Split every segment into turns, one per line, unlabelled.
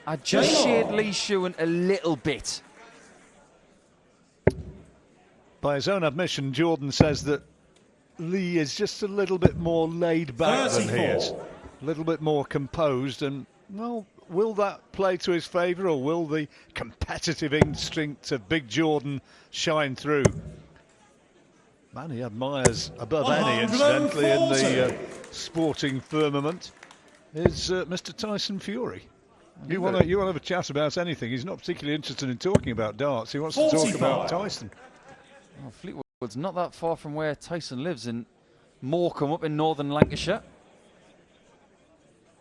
I just shared Lee Shewan a little bit.
By his own admission, Jordan says that Lee is just a little bit more laid back than he is. A little bit more composed, and, well, will that play to his favour, or will the competitive instinct of Big Jordan shine through? Man he admires above any, incidentally, in the sporting firmament, is Mr. Tyson Fury. You want to have a chat about anything. He's not particularly interested in talking about darts. He wants to talk about Tyson.
Oh, Fleetwood's not that far from where Tyson lives, in Morecambe, up in northern Lancashire.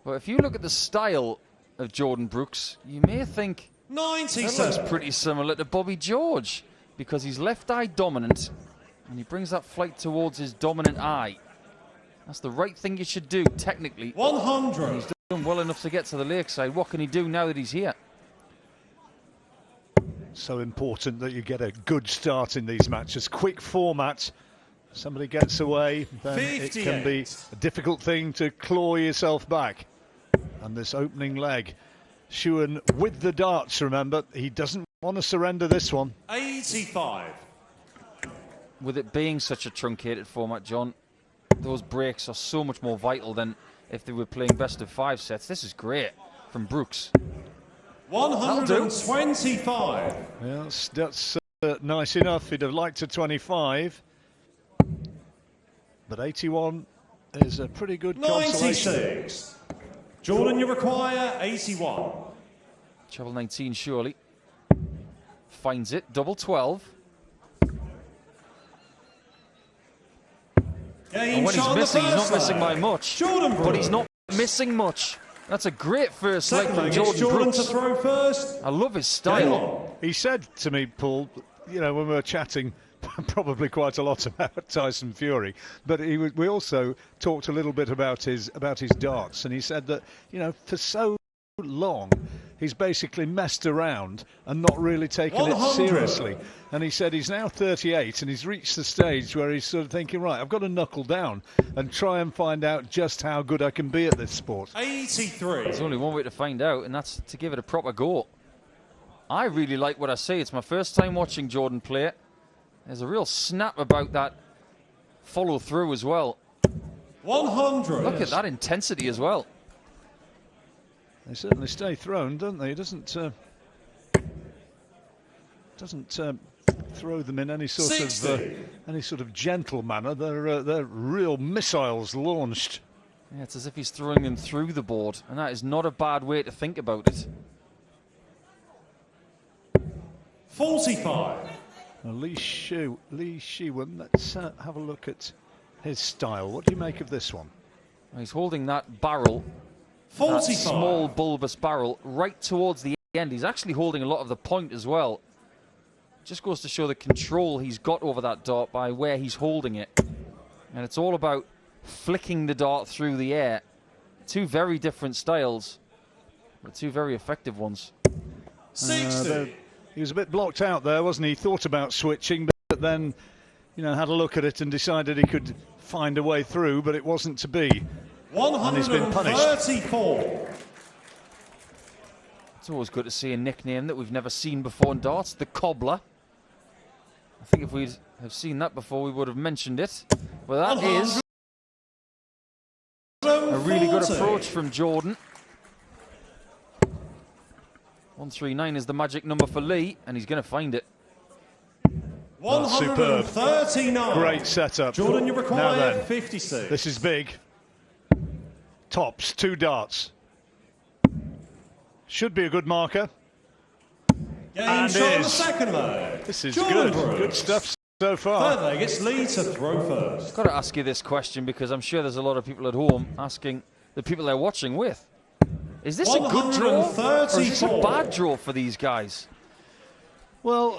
But if you look at the style of Jordan Brooks, you may think that looks pretty similar to Bobby George, because he's left eye dominant and he brings that flight towards his dominant eye. That's the right thing you should do, technically.
100.
And he's done well enough to get to the Lakeside. What can he do now that he's here?
So important that you get a good start in these matches. Quick format. Somebody gets away, then 58. It can be a difficult thing to claw yourself back. And this opening leg, Shewan with the darts, remember, he doesn't want to surrender this one.
85.
With it being such a truncated format, John, those breaks are so much more vital than if they were playing best of 5 sets. This is great from Brooks.
125.
Yes, that's nice enough. He'd have liked a 25. But 81 is a pretty good
96.
consolation.
Jordan, you require 81.
Treble 19, surely. Finds it. Double 12. And when he's missing, he's not missing by much. But he's not missing much. That's a great first leg from Jordan Brooks.
To throw first.
I love his style.
He said to me, Paul, you know, when we were chatting probably quite a lot about Tyson Fury, but we also talked a little bit about his darts, and he said that, you know, for so long he's basically messed around and not really taken it seriously. And he said he's now 38 and he's reached the stage where he's sort of thinking, right, I've got to knuckle down and try and find out just how good I can be at this sport.
83.
There's only one way to find out, and that's to give it a proper go. I really like what I see. It's my first time watching Jordan play it. There's a real snap about that follow through as well.
100.
Look at that intensity as well.
They certainly stay thrown, don't they? He doesn't throw them in any sort of gentle manner. They're real missiles launched.
Yeah, it's as if he's throwing them through the board, and that is not a bad way to think about it.
45.
Well, Lee Shewan, let's have a look at his style. What do you make of this one?
Well, he's holding that barrel,
45.
that small bulbous barrel, right towards the end. He's actually holding a lot of the point as well. Just goes to show the control he's got over that dart by where he's holding it. And it's all about flicking the dart through the air. Two very different styles, but two very effective ones.
60.
He was a bit blocked out there, wasn't he? He thought about switching, but then, you know, had a look at it and decided he could find a way through, but it wasn't to be.
134.
And he's been punished.
It's always good to see a nickname that we've never seen before in darts, the Cobbler. I think if we'd have seen that before, we would have mentioned it. Well, that is a really good approach from Jordan. 139 is the magic number for Lee, and he's going to find it.
139.
Great setup.
Jordan, you
now
require
then,
56.
This is big. Tops, 2 darts. Should be a good marker.
And
is.
The second leg.
This is
Jordan
good.
Brooks.
Good stuff so far.
Third leg, it's Lee to throw first.
I've got to ask you this question, because I'm sure there's a lot of people at home asking the people they're watching with. Is this a good draw, or is this a bad draw for these guys?
Well,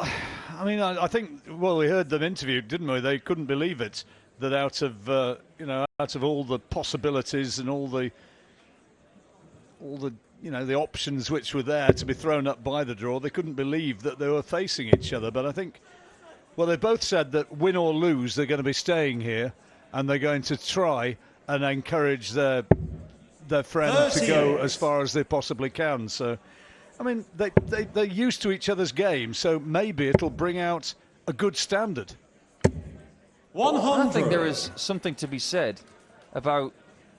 I mean, I think, well, we heard them interviewed, didn't we? They couldn't believe it, that out of, you know, out of all the possibilities and all the, you know, the options which were there to be thrown up by the draw, they couldn't believe that they were facing each other. But I think, well, they both said that win or lose, they're going to be staying here, and they're going to try and encourage their friend to go as far as they possibly can. So I mean, they're used to each other's game, so maybe it'll bring out a good standard.
100.
I think there is something to be said about,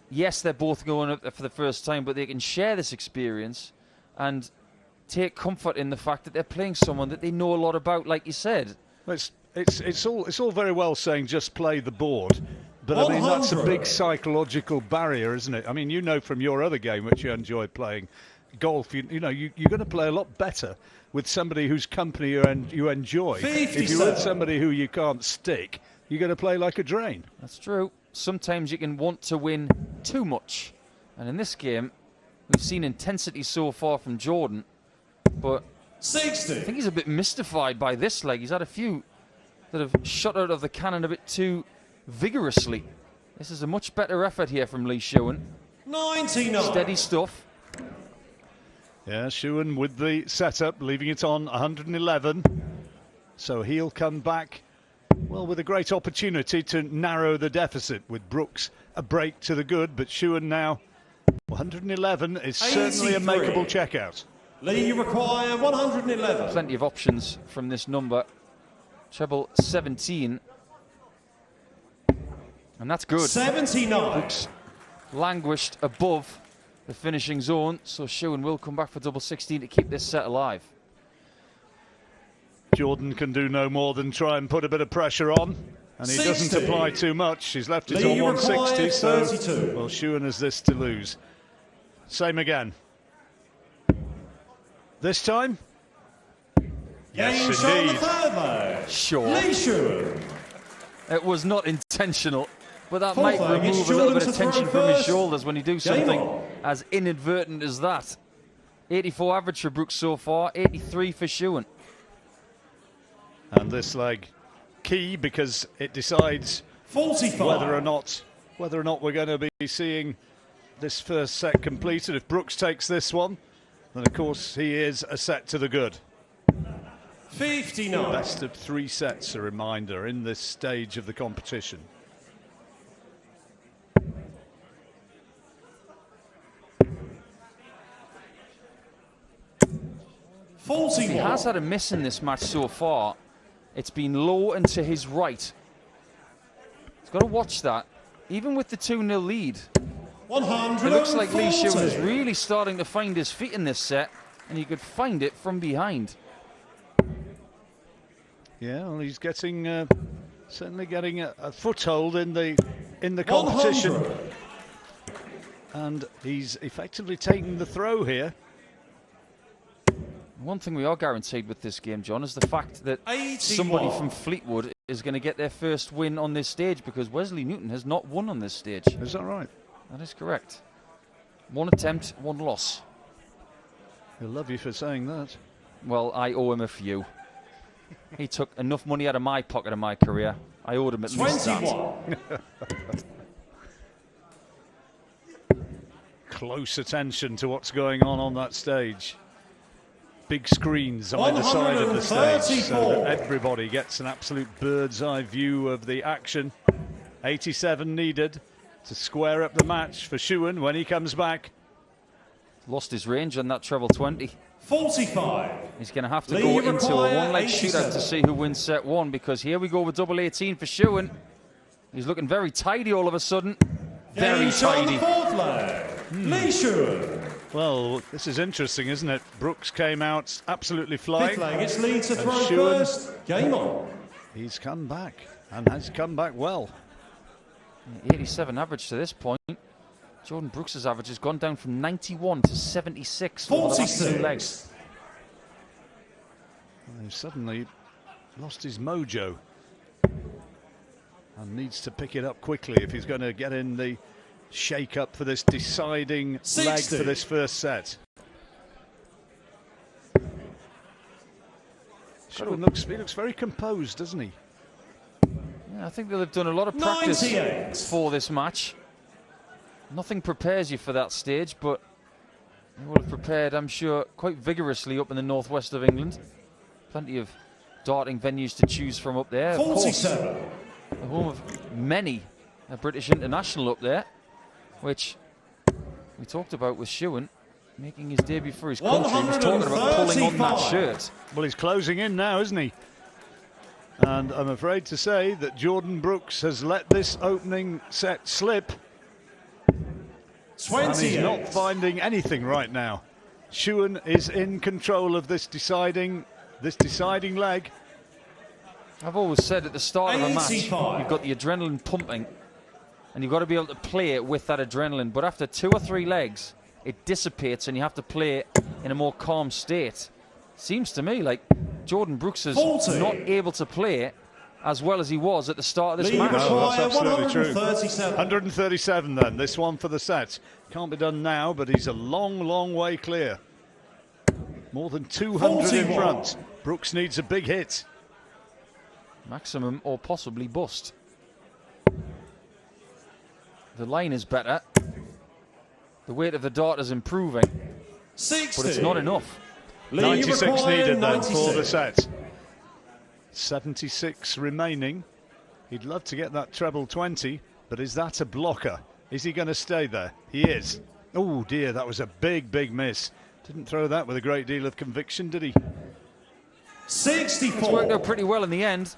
yes, they're both going up there for the first time, but they can share this experience and take comfort in the fact that they're playing someone that they know a lot about, like you said.
It's all very well saying just play the board, but I mean that's a
100.
big psychological barrier, isn't it? I mean, you know from your other game which you enjoy playing, golf. You're going to play a lot better with somebody whose company you enjoy.
57.
If you're with somebody who you can't stick, you're going to play like a drain.
That's true. Sometimes you can want to win too much, and in this game, we've seen intensity so far from Jordan, but
60.
I think he's a bit mystified by this leg. He's had a few that have shot out of the cannon a bit too vigorously. This is a much better effort here from Lee Shewan.
99.
Steady stuff.
Yeah, Shewan with the setup, leaving it on 111. So he'll come back, well, with a great opportunity to narrow the deficit with Brooks a break to the good, but Shewan now 111 is certainly a
83.
makeable checkout.
Lee, you require 111.
Plenty of options from this number. Treble 17. And that's good.
79.
Brooks languished above the finishing zone, so Shewan will come back for double 16 to keep this set alive.
Jordan can do no more than try and put a bit of pressure on, and he
60.
doesn't apply too much. He's left it
Lee,
on
you
160,
require
so
32.
well, Shewan has this to lose. Same again. This time? Yes,
Game shot on the
indeed.
third leg.
Sure.
Lee Shewan.
It was not intentional, but that
Fourth
might
leg, it's
remove a little
Jordan
bit of
to throw
tension from his
first.
shoulders when you do
Game
something
on.
as inadvertent as that. 84 average for Brooks so far, 83 for Shewan.
And this leg key because it decides
45.
whether or not we're going to be seeing this first set completed. If Brooks takes this one, then of course he is a set to the good.
59.
Best of 3 sets, a reminder, in this stage of the competition.
He
41.
has had a miss in this match so far. It's been low and to his right. He's got to watch that. Even with the 2-0 lead,
100.
it looks like Lee Shewan is really starting to find his feet in this set, and he could find it from behind.
Yeah, well, he's getting certainly getting a foothold in the competition,
100.
and he's effectively taking the throw here.
One thing we are guaranteed with this game, John, is the fact that
81.
somebody from Fleetwood is going to get their first win on this stage, because Wesley Newton has not won on this stage.
Is that right?
That is correct. 1 attempt, 1 loss.
He'll love you for saying that.
Well, I owe him a few. He took enough money out of my pocket in my career. I owed him at least that.
21.
Close attention to what's going on that stage. Big screens on either side of the stage, so that everybody gets an absolute bird's eye view of the action. 87 needed to square up the match for Shewan when he comes back.
Lost his range on that treble 20.
45.
He's going to have to
Lee,
go
you
into a
require
one-leg
87.
shootout to see who wins set 1, because here we go with double 18 for Shewan. He's looking very tidy all of a sudden. Very
Game shot on the
tidy.
fourth leg. Lee Shewan.
Well, this is interesting, isn't it? Brooks came out absolutely flying.
Fifth leg, it's Lee to throw
Shewan.
first. Game on.
He's come back, and has come back well.
87 average to this point. Jordan Brooks' average has gone down from 91 to 76 over the last 2 legs.
46.
Well, he's suddenly lost his mojo and needs to pick it up quickly if he's going to get in the shake-up for this deciding leg
60.
for this first set. He looks very composed, doesn't he?
Yeah, I think they'll have done a lot of practice
98.
for this match. Nothing prepares you for that stage, but they would have prepared, I'm sure, quite vigorously up in the northwest of England. Plenty of darting venues to choose from up there. Of course,
47.
the home of many a British international up there, which we talked about with Shewan. making his debut for his country. He was talking about pulling on that shirt.
Well, he's closing in now, isn't he? And I'm afraid to say that Jordan Brooks has let this opening set slip.
28.
And he's not finding anything right now. Shewan is in control of this deciding leg.
I've always said at the start of a match,
85.
you've got the adrenaline pumping, and you've got to be able to play it with that adrenaline. But after 2 or 3 legs, it dissipates, and you have to play in a more calm state. Seems to me like Jordan Brooks is
40.
not able to play as well as he was at the start of this
Lead
match.
No, that's absolutely true.
137.
137 then, this one for the set. Can't be done now, but he's a long, long way clear. More than 200 in
41.
front. Brooks needs a big hit.
Maximum or possibly bust. The line is better. The weight of the dart is improving,
60.
but it's not enough.
Lead
96
required,
needed then
96.
for the set. 76 remaining. He'd love to get that treble 20, but is that a blocker? Is he going to stay there? He is. Oh dear, that was a big, big miss. Didn't throw that with a great deal of conviction, did he?
64.
It's worked out pretty well in the end.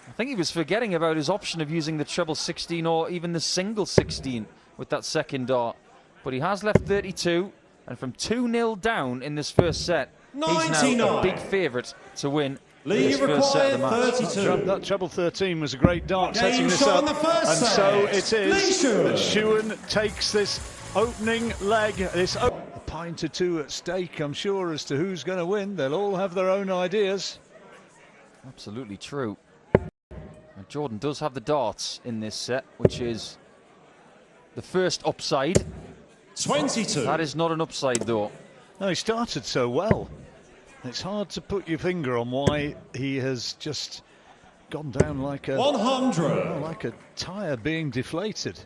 I think he was forgetting about his option of using the treble 16 or even the single 16 with that second dart. But he has left 32, and from 2-0 down in this first set, he's now
99.
a big favourite to win
Lead
this first set of the
required,
match.
32.
That treble 13 was a great dart,
Game
setting this
shot
up.
in the first
And
set.
so it is
Shewan.
that Shewan takes this opening leg. A pint or two at stake, I'm sure, as to who's going to win. They'll all have their own ideas.
Absolutely true. And Jordan does have the darts in this set, which is the first upside.
22.
That is not an upside, though.
No, he started so well. It's hard to put your finger on why he has just gone down like a
100.
tyre being deflated.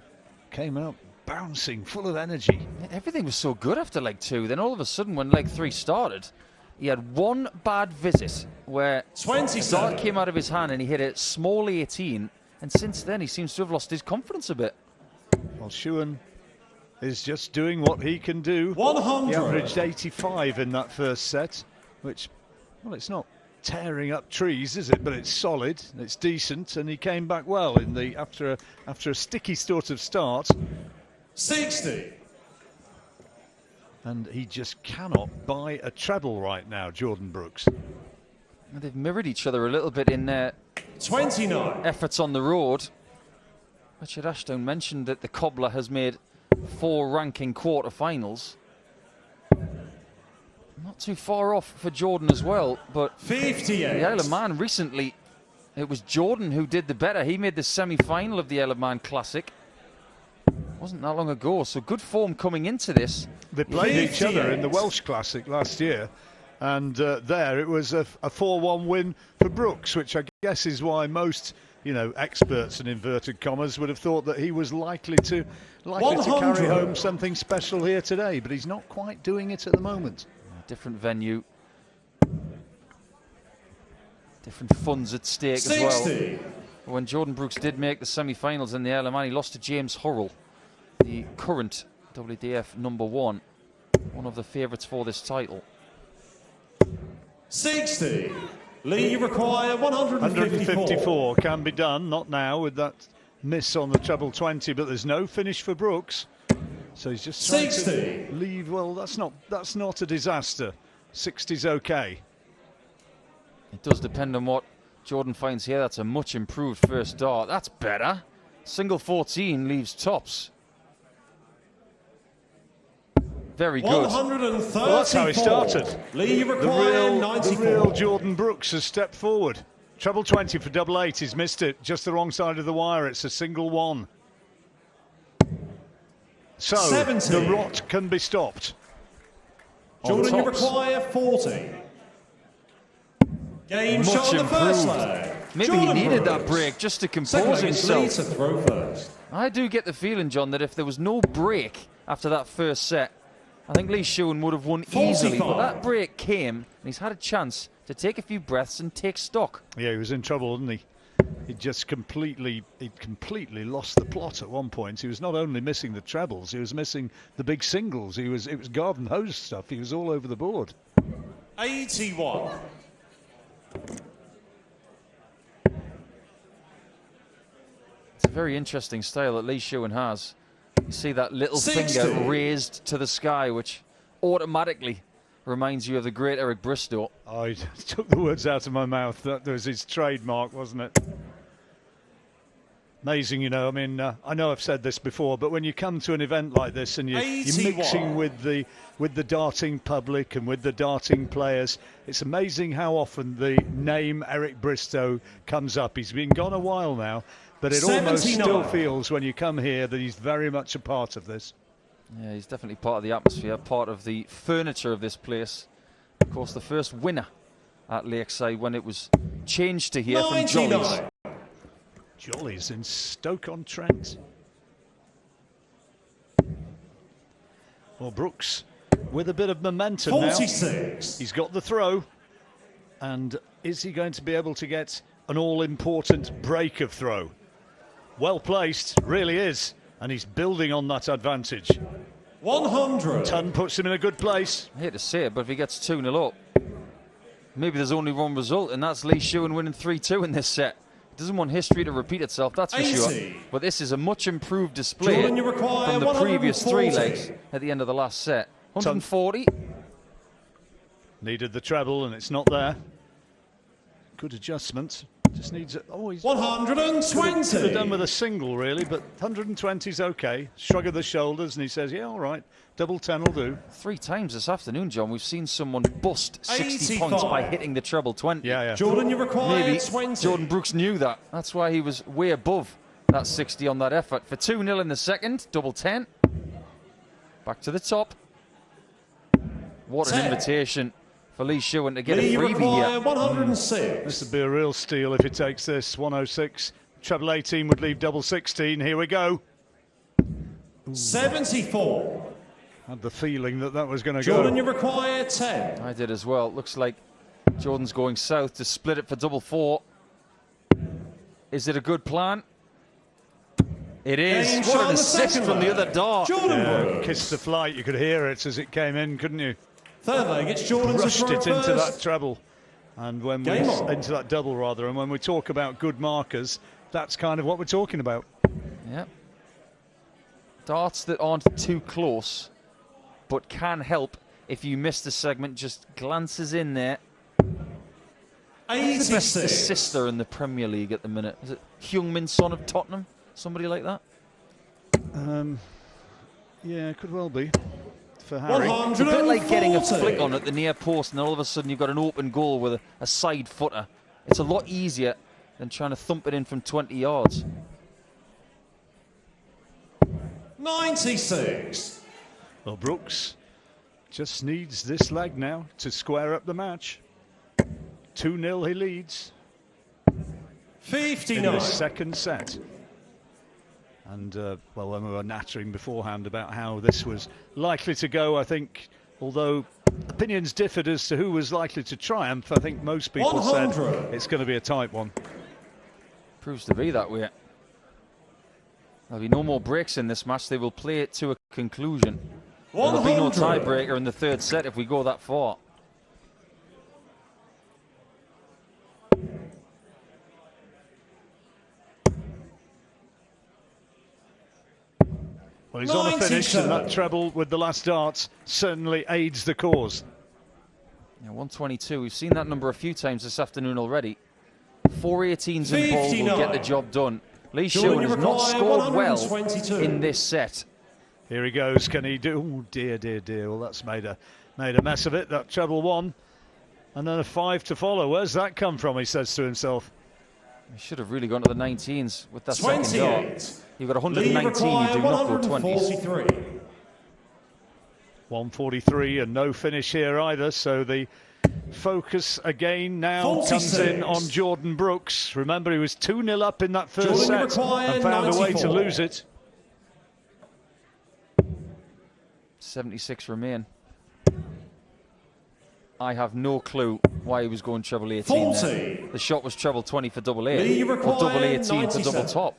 Came out bouncing, full of energy.
Everything was so good after leg 2. Then all of a sudden, when leg 3 started, he had one bad visit where a
27.
dart came out of his hand and he hit a small 18. And since then, he seems to have lost his confidence a bit.
Well, Shewan is just doing what he can do.
100.
He averaged 85 in that first set, which, well, it's not tearing up trees, is it? But it's solid, it's decent, and he came back well in the after a sticky sort of start.
60.
And he just cannot buy a treble right now, Jordan Brooks.
And they've mirrored each other a little bit in their
29.
efforts on the road. Richard Ashdown mentioned that the cobbler has made 4 ranking quarterfinals. Not too far off for Jordan as well, but
58.
the Isle of Man recently, it was Jordan who did the better. He made the semi-final of the Isle of Man Classic. Wasn't that long ago, so good form coming into this.
They played each other in the
58.
Welsh Classic last year, and there it was a 4-1 win for Brooks, which I guess is why most, experts in inverted commas would have thought that he was likely to carry
100.
home something special here today, but he's not quite doing it at the moment.
Different venue. Different funds at stake
60.
as well. When Jordan Brooks did make the semi-finals in the Isle of Man, he lost to James Hurrell, the current WDF #1, one of the favourites for this title.
60. Lee require 154.
154 can be done, not now with that miss on the treble 20, but there's no finish for Brooks. So he's just trying
60.
to leave. Well, that's not a disaster. 60's okay.
It does depend on what Jordan finds here. That's a much improved first dart. That's better. Single 14 leaves tops. Very good.
134.
Well, that's how he started.
Lee
The
require 94.
real Jordan Brooks has stepped forward. Treble 20 for double 8. He's missed it. Just the wrong side of the wire. It's a single 1. So
70.
the rot can be stopped.
Jordan, you
tops.
require 40. Game
Much
shot on the first
improved.
leg.
Maybe
Jordan
he needed that
Brooks.
break just to
Second
compose
leg is Lee
himself.
to throw first.
I do get the feeling, John, that if there was no break after that first set, I think Lee Shewan would have won easily.
45.
But that break came, and he's had a chance to take a few breaths and take stock.
Yeah, he was in trouble, wasn't he? he'd completely lost the plot at one point. He was not only missing the trebles, he was missing the big singles. It was garden hose stuff. He was all over the board.
81.
It's a very interesting style that Lee Shewan has. You see that little
60.
finger raised to the sky, which automatically reminds you of the great Eric Bristow.
I took the words out of my mouth. That was his trademark, wasn't it? Amazing, you know. I mean, I know I've said this before, but when you come to an event like this and you're mixing with the darting public and with the darting players, it's amazing how often the name Eric Bristow comes up. He's been gone a while now, but it
79.
almost still feels when you come here that he's very much a part of this.
Yeah, he's definitely part of the atmosphere, part of the furniture of this place. Of course, the first winner at Lakeside when it was changed to here
99.
from Jolly's.
Jolly's in Stoke-on-Trent. Well, Brooks with a bit of momentum
46.
now. He's got the throw. And is he going to be able to get an all-important break of throw? Well placed, really is. And he's building on that advantage.
100.
Ton puts him in a good place.
I hate to say it, but if he gets 2-0 up, maybe there's only one result, and that's Lee Shewan winning 3-2 in this set. Doesn't want history to repeat itself, that's for
80.
sure. But this is a much improved display
Jordan, you require
from the previous 3
140.
legs at the end of the last set. 140.
Needed the treble and it's not there. Good adjustment. Just needs it. Oh, he's
120.
could have done with a single really, but 120 is okay. Shrug of the shoulders and he says, yeah, all right, double 10 will do.
3 times this afternoon, John, we've seen someone bust 60
85.
points by hitting the treble 20.
Yeah.
Jordan, you require
Maybe
20.
Jordan Brooks knew that. That's why he was way above that 60 on that effort. For 2-0 in the second, double 10. Back to the top. What an
10.
invitation for Lee Shewan to get
Lee,
a
you
freebie
require
here.
106.
This would be a real steal if he takes this. 106. Treble 18 would leave double 16. Here we go.
74.
Had the feeling that that was going to
Jordan,
go.
you require 10.
I did as well. Looks like Jordan's going south to split it for double 4. Is it a good plan? It is.
James
What
Shaw,
an
the
assist
second
from the
leg.
other dart.
Jordan
Yeah,
Brooks.
kissed the flight. You could hear it as it came in, couldn't you?
Third leg, it's Jordan to
Rushed
throw
it into
first.
that treble. And when we
Game on.
into that double rather, and when we talk about good markers, that's kind of what we're talking about.
Yeah. Darts that aren't too close, but can help if you miss the segment. Just glances in there. Who's the best
86.
assister in the Premier League at the minute? Is it Heung-min Son of Tottenham? Somebody like that?
Yeah, it could well be for Harry.
140.
It's a bit like getting a flick on at the near post and all of a sudden you've got an open goal with a side footer. It's a lot easier than trying to thump it in from 20 yards.
96.
Well, Brooks just needs this leg now to square up the match. 2-0 he leads in
59.
the second set. And, well, when we were nattering beforehand about how this was likely to go, I think, although opinions differed as to who was likely to triumph, I think most people
100.
said it's going to be a tight one.
Proves to be that way. There'll be no more breaks in this match. They will play it to a conclusion. There'll be no
100.
tiebreaker in the third set if we go that far.
Well, he's on a finish, and
97.
that treble with the last darts certainly aids the cause.
Yeah, 122. We've seen that number a few times this afternoon already. 4 18s in bowl will
59.
get the job done. Lee
Jordan,
Shewan
you
has not
require
scored well
122.
in this set.
Here he goes. Can he do? Oh dear, dear, dear. Well, that's made a mess of it. That treble 1, and then a 5 to follow. Where's that come from? He says to himself.
He should have really gone to the 19s with that second dart.
28.
You've got
Lee,
119, you
require
do not go 20s.
143.
143 and no finish here either. So the focus again now comes in
46.
on Jordan Brooks. Remember, he was 2-0 up in that first
Jordan, you
set
require
and found a way to
94.
lose it.
76 remain. I have no clue why he was going treble 18
40.
there. The shot was treble 20 for double A,
Lee
or
require
double 18 for
97.
double top.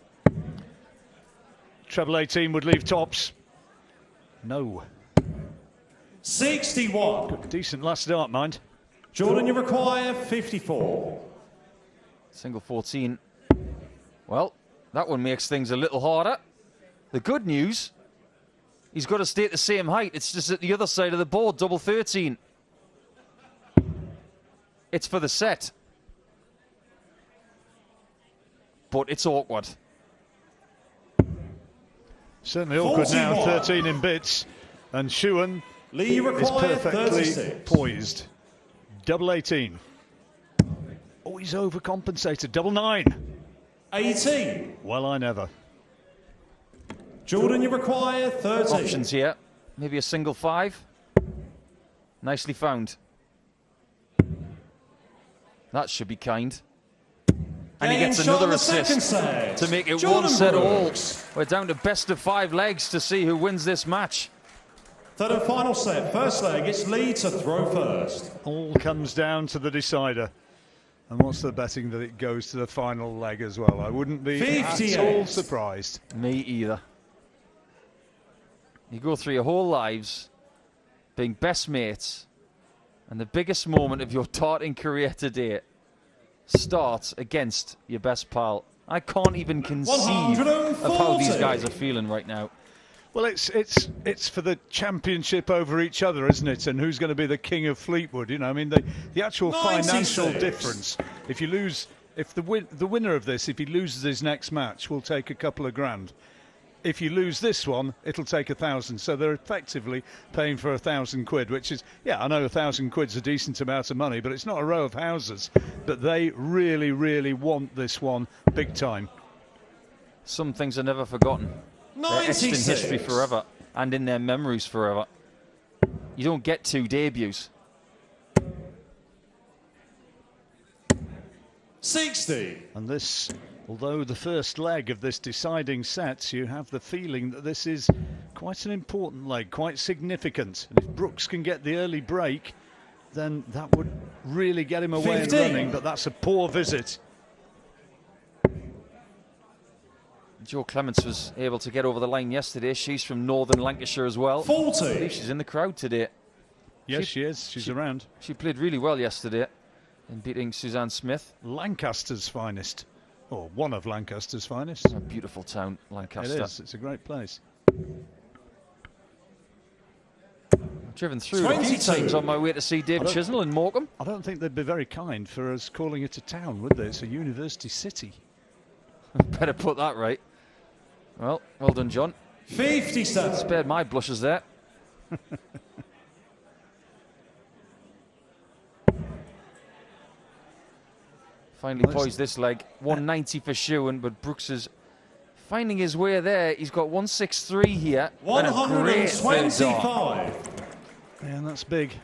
Treble 18 would leave tops. No.
61.
Decent last start, mind.
Jordan, you require 54.
Single 14. Well, that one makes things a little harder. The good news, he's got to stay at the same height. It's just at the other side of the board, double 13. It's for the set. But it's awkward.
Certainly awkward now,
41.
13 in bits. And Shewan
Lee, you
is
require
perfectly
36.
poised. Double 18. Oh, he's overcompensated. Double 9.
18.
Well, I never.
Jordan, you require 13.
Options here. Maybe a single 5. Nicely found. That should be kind. And he
Game
gets
shot on
another
the second
assist
set.
to make it
Jordan
1 set all.
Brooks.
We're down to best of 5 legs to see who wins this match.
Third and final set. First leg, it's Lee to throw first.
All comes down to the decider. And what's the betting that it goes to the final leg as well? I wouldn't be
58.
at all surprised.
Me either. You go through your whole lives being best mates, and the biggest moment of your darting career to date starts against your best pal. I can't even conceive of how these
140.
guys are feeling right now.
Well, it's for the championship over each other, isn't it? And who's going to be the king of Fleetwood? You know, I mean, the actual
96.
financial difference. If you lose, if the winner of this, if he loses his next match, will take a couple of grand. If you lose this one, it'll take 1,000. So they're effectively paying for 1,000 quid, which is, yeah, I know 1,000 quid's a decent amount of money, but it's not a row of houses. But they really, really want this one big time.
Some things are never forgotten. They're etched in
96.
history forever and in their memories forever. You don't get 2 debuts.
60.
And this, although the first leg of this deciding set, you have the feeling that this is quite an important leg, quite significant. And if Brooks can get the early break, then that would really get him away
15.
and running, but that's a poor visit.
Jo Clements was able to get over the line yesterday. She's from Northern Lancashire as well.
40.
I believe she's in the crowd today.
Yes, she is. She's around.
She played really well yesterday in beating Suzanne Smith.
Lancaster's finest, or one of Lancaster's finest.
A beautiful town, Lancaster.
It is. It's a great place.
I've driven through it a few
22.
times on my way to see Dave Chisnell in Morecambe.
I don't think they'd be very kind for us calling it a town, would they? It's a university city.
Better put that right. Well done, John.
57.
Spared my blushes there. Finally poised this leg. 190 for Shewan, but Brooks is finding his way there. He's got 163 here. And a great third dart.
125.
Yeah, and that's big.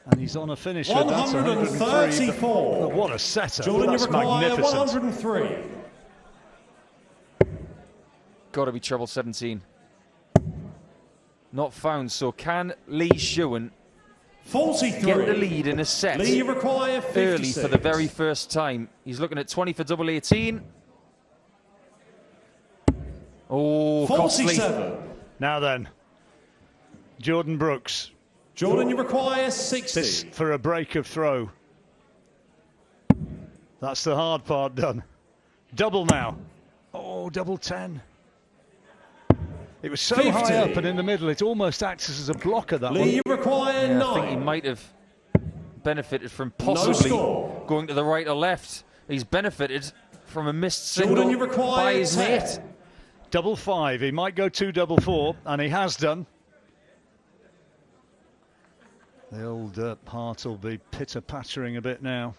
And he's on a finisher. That's 103.
134.
But what a setup.
Jordan, you
That's
require
magnificent.
103.
Got to be treble 17. Not found, so can Lee Shewan
43.
get the lead in a set
Lee, you require 56.
early for the very first time? He's looking at 20 for double 18. Oh, costly.
47.
Now then, Jordan Brooks.
Jordan, you require 60.
This for a break of throw. That's the hard part done. Double now. Oh, double 10. It was so
50.
high up and in the middle, it almost acts as a blocker, that
Lee,
one.
you require
Yeah,
9.
I think he might have benefited from possibly
score.
going to the right or left. He's benefited from a missed
Jordan,
single
you require
by his
10.
mate.
Double 5. He might go 2 double 4, and he has done. The old heart will be pitter-pattering a bit now.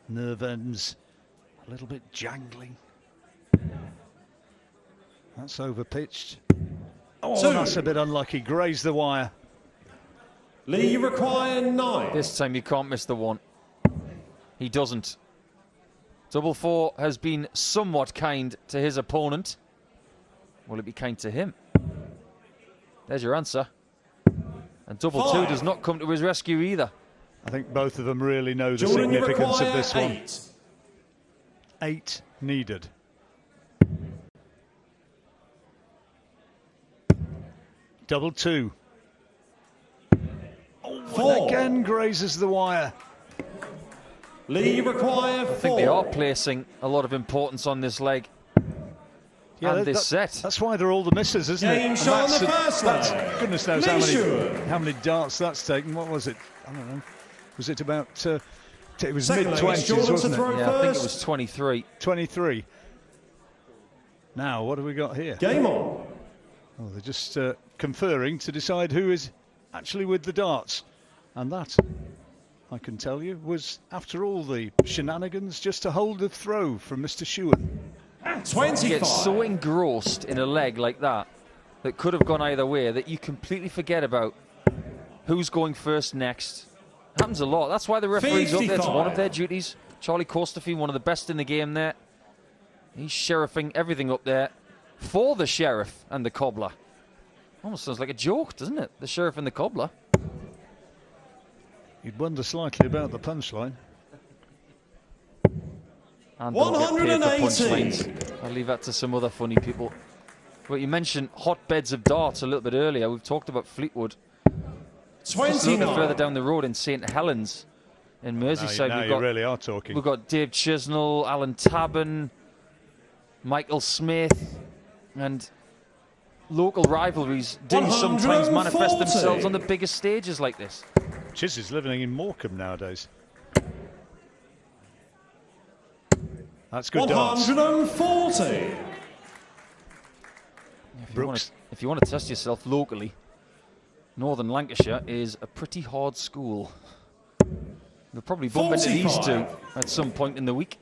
Nerve ends a little bit jangling. That's over-pitched. Oh,
2.
that's a bit unlucky. Grazed the wire.
Lee, you require 9.
This time you can't miss the one. He doesn't. Double 4 has been somewhat kind to his opponent. Will it be kind to him? There's your answer. And double 2 does not come to his rescue either.
I think both of them really know the
Jordan, you
significance of
require
this one.
8.
8 needed. Double 2. Oh,
4.
and again grazes the wire.
Lee, you require 4.
I think they are placing a lot of importance on this leg and this set.
That's why they're all the misses, isn't it?
Game shot on the first leg.
Goodness knows
Shewan.
how many darts that's taken. What was it? I don't know. Was it about... it was
Second leg,
mid-20s,
Jordan to
wasn't
throw
it?
Yeah, I think it
first.
was 23.
23. Now, what have we got here?
Game on.
Oh, they're just conferring to decide who is actually with the darts. And that, I can tell you, was, after all the shenanigans, just a hold of throw from Mr. Shewan.
25.
You get so engrossed in a leg like that could have gone either way that you completely forget about who's going first next. Happens a lot. That's why the referee's up there. It's one of their duties. Charlie Costerfield, one of the best in the game there. He's sheriffing everything up there for the sheriff and the cobbler. Almost sounds like a joke, doesn't it? The sheriff and the cobbler.
You'd wonder slightly about the punchline.
And they'll get paid for
180.
punchlines. I'll leave that to some other funny people. But you mentioned hotbeds of darts a little bit earlier. We've talked about Fleetwood. Just a little
29.
bit further down the road in St Helens in Merseyside.
Now you really are talking.
We've got Dave Chisnell, Alan Tabban, Michael Smith, and local rivalries do sometimes manifest
140.
themselves on the biggest stages like this.
Chiz is living in Morecambe nowadays. That's good darts.
140.
If you want to test yourself locally, Northern Lancashire is a pretty hard school. We'll probably bump into these
45.
two at some point in the week.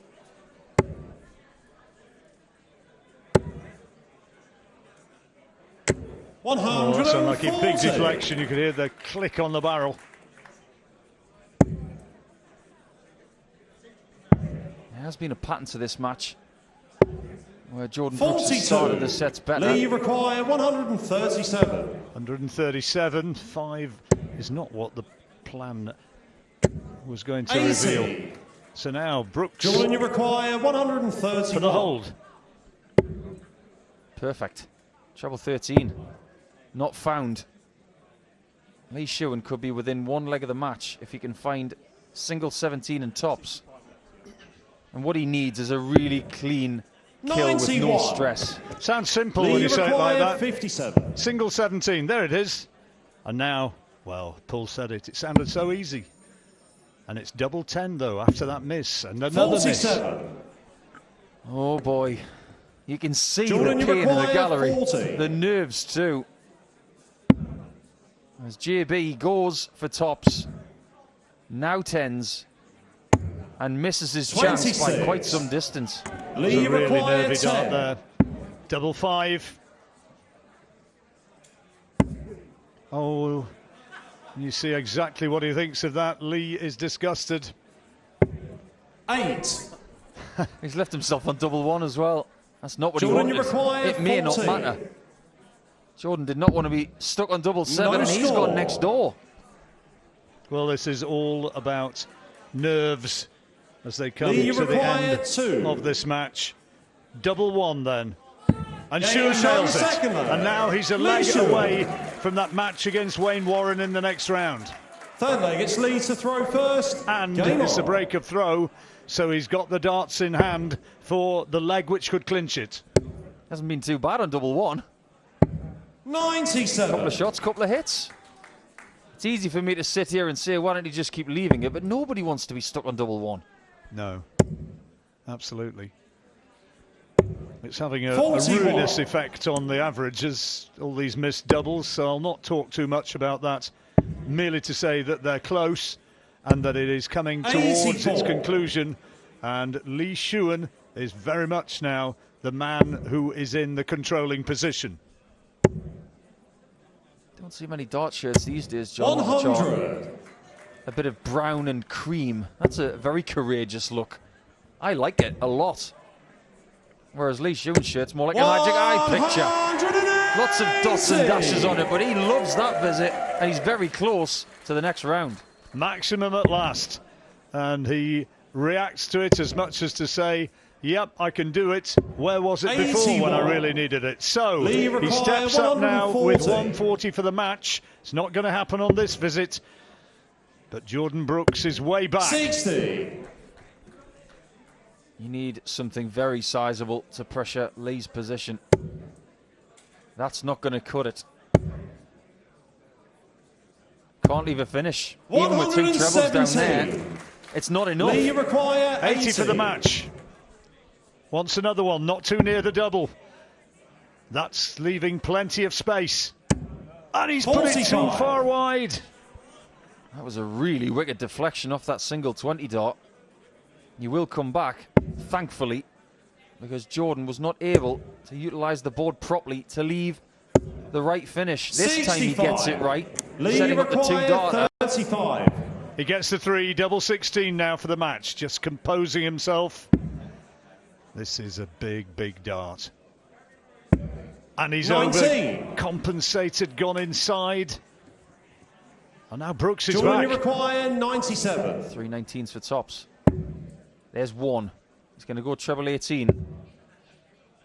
Oh, that's unlucky. Big deflection. You could hear the click on the barrel.
There has been a pattern to this match where Jordan Brooks has started the sets better.
Lee require 137.
137. 5 is not what the plan was going to
80.
reveal. So now Brooks
Jordan, you require 130
for the hold.
Perfect. Treble 13. Not found. Lee Shewan could be within one leg of the match if he can find single 17 and tops. And what he needs is a really clean kill with no
91.
stress.
Sounds simple
Lee
when you say it like that.
57.
Single 17. There it is. And now, well, Paul said it. It sounded so easy. And it's double 10 though after that miss. And another
47.
miss.
Oh boy. You can see
Jordan,
the
you
pain in the
require
gallery.
40.
The nerves too. As JB goes for tops. Now tens. And misses his chance by
26.
quite some distance.
Lee
A really
require
nervy
10.
dart there. Double 5. Oh, you see exactly what he thinks of that. Lee is disgusted.
8.
He's left himself on double 1 as well. That's not what
Jordan,
he
you
wanted.
require
It may
40.
not matter. Jordan did not want to be stuck on double 7
No
and he's
score.
gone next door.
Well, this is all about nerves as they come
Lee
to the
require
end
2.
of this match. Double 1 then. And
Yeah,
Shewan
yeah,
nails it.
second leg.
And now he's a
Lee
leg
Shewan.
away from that match against Wayne Warren in the next round.
Third leg, it's Lee to throw first.
And
Game
it's a
on.
break of throw, so he's got the darts in hand for the leg which could clinch it.
Hasn't been too bad on double 1.
97.
Couple of shots, couple of hits. It's easy for me to sit here and say, why don't you just keep leaving it? But nobody wants to be stuck on double 1.
No, absolutely. It's having a
41.
ruinous effect on the averages, all these missed doubles, so I'll not talk too much about that, merely to say that they're close and that it is coming towards
84.
its conclusion. And Lee Shewan is very much now the man who is in the controlling position.
Don't see many dart shirts these days, John.
100.
A bit of brown and cream. That's a very courageous look. I like it a lot. Whereas Lee Shewan's shirt's more like a magic eye picture.
108.
Lots of dots and dashes on it, but he loves that visit, and he's very close to the next round.
Maximum at last. And he reacts to it as much as to say, yep, I can do it. Where was it before when I really needed it? So he steps up now with 140 for the match. It's not going to happen on this visit. But Jordan Brooks is way back.
60.
You need something very sizable to pressure Lee's position. That's not going to cut it. Can't leave a finish. Even with two trebles down there, it's not enough.
Lee, you require
80 for the match. Wants another one, not too near the double. That's leaving plenty of space. And he's put it too far wide.
That was a really wicked deflection off that single 20 dart. You will come back, thankfully, because Jordan was not able to utilise the board properly to leave the right finish. This 65. Time he gets it right,
Lee,
setting up the two dart.
35.
He gets the 3, double 16 now for the match, just composing himself. This is a big, big dart. And he's
19.
Overcompensated, gone inside. And now Brooks is
Jordan,
back.
you require 97.
3 19s for tops. There's one. He's going to go treble 18.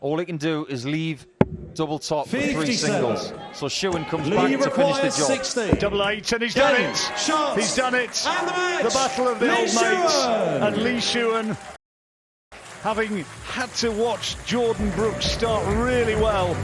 All he can do is leave double top for 3 singles. So Shewan comes back to finish the job.
60.
Double 8, and he's done it.
Shots.
He's done it.
And the match.
The battle of the
Lee
old mates.
Shewan.
And Lee Shewan, having had to watch Jordan Brooks start really well,